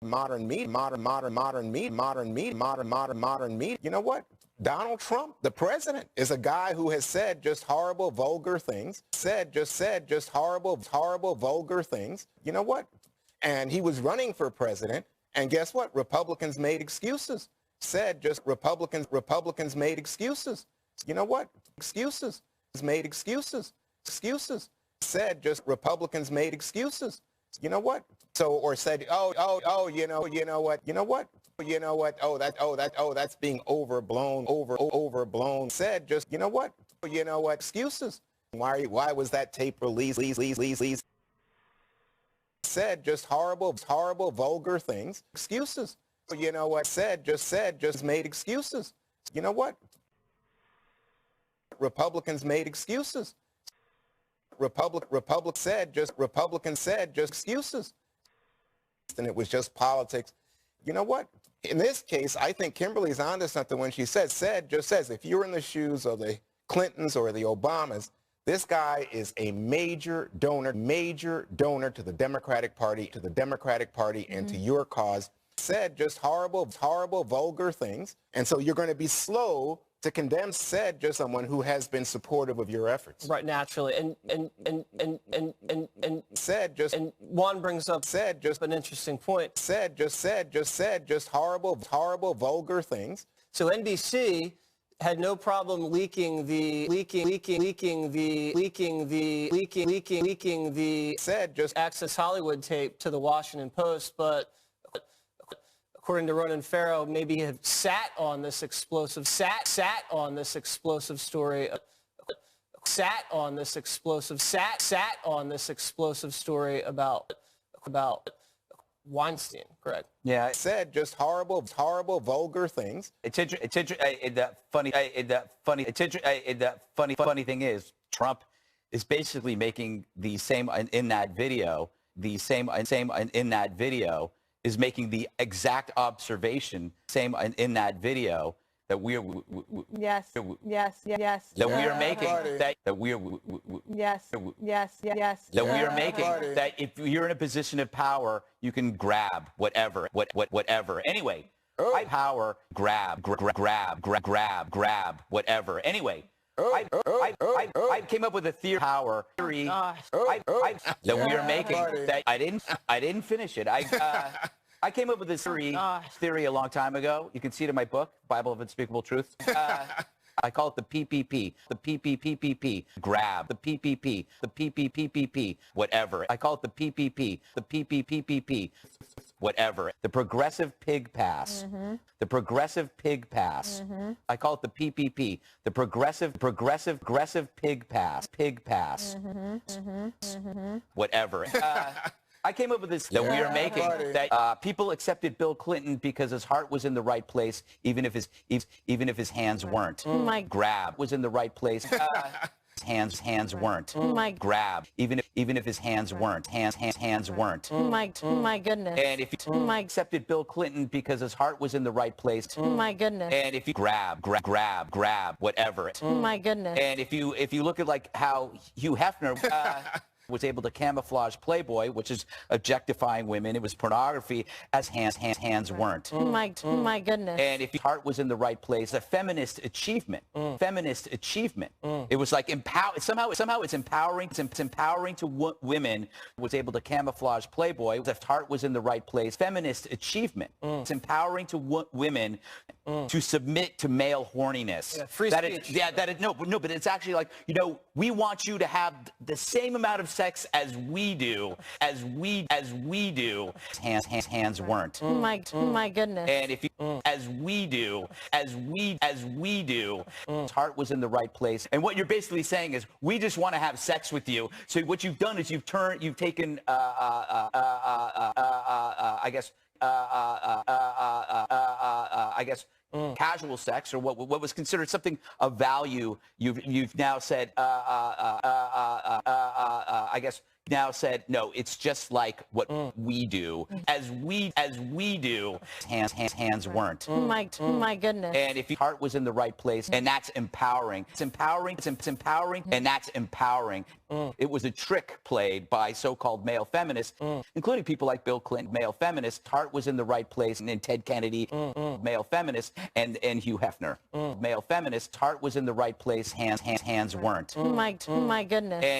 modern media, modern media. You know what? Donald Trump, the president, is a guy who has said just horrible, vulgar things, said just horrible, vulgar things. You know what? And he was running for president. And guess what? Republicans made excuses, said just Republicans made excuses. You know what? Excuses, made excuses, said just Republicans made excuses. You know what? So, or said, you know what? That's being overblown. Said just, you know what? Excuses. Why was that tape released? Said just horrible, vulgar things. Excuses. You know what? Said just made excuses. You know what? Republicans made excuses. Republicans said just excuses. And it was just politics. You know what? In this case, I think Kimberly's onto something when she says, if you're in the shoes of the Clintons or the Obamas, this guy is a major donor to the Democratic Party, and to your cause. Said just horrible, vulgar things. And so you're going to be slow to condemn just someone who has been supportive of your efforts. Right, naturally. And Juan brings up an interesting point. Said just horrible, vulgar things. So NBC had no problem leaking the Access Hollywood tape to the Washington Post, but according to Ronan Farrow, maybe have sat on this explosive story about Weinstein, correct? Yeah, said just horrible, vulgar things. The funny thing is, Trump is basically making the same in that video. Is making the exact observation. In that video that we are. Yes. That we are making. That we are. That we are making. That if you're in a position of power, you can grab whatever. Anyway, power, grab, whatever. Anyway. I came up with a theory that we are making. That I didn't finish it. I came up with this theory a long time ago. You can see it in my book, Bible of Unspeakable Truth. I call it the PPP, grab, the PPP, whatever. I call it the PPP, whatever. The progressive pig pass, the progressive pig pass. I call it the PPP, the progressive pig pass, whatever. I came up with this that we are making, that people accepted Bill Clinton because his heart was in the right place, even if his hands weren't. Grab was in the right place. Hands weren't. Grab, even if his hands weren't. Hands weren't. My goodness. And if you accepted Bill Clinton because his heart was in the right place. My goodness. And if you grab, whatever. My goodness. And if you look at like how Hugh Hefner was able to camouflage Playboy, which is objectifying women. It was pornography, as hands weren't. My goodness. And if your heart was in the right place, a feminist achievement. It was like somehow it's empowering. It's empowering to women. Was able to camouflage Playboy. If heart was in the right place, feminist achievement. It's empowering to women to submit to male horniness. Yeah, free speech. But it's actually like, we want you to have the same amount of sex as we do. Hands weren't. My goodness. And if you, as we do, his heart was in the right place. And what you're basically saying is, we just want to have sex with you. So what you've done is you've taken, casual sex, or what was considered something of value. You've now said I guess, now said, no, it's just like what we do. As we do, hands weren't. My goodness. And if your heart was in the right place, and that's empowering. It's empowering, and that's empowering. It was a trick played by so-called male feminists, including people like Bill Clinton, male feminists. Heart was in the right place, and then Ted Kennedy, male feminist, and Hugh Hefner, male feminist. Heart was in the right place, hands weren't. My goodness. And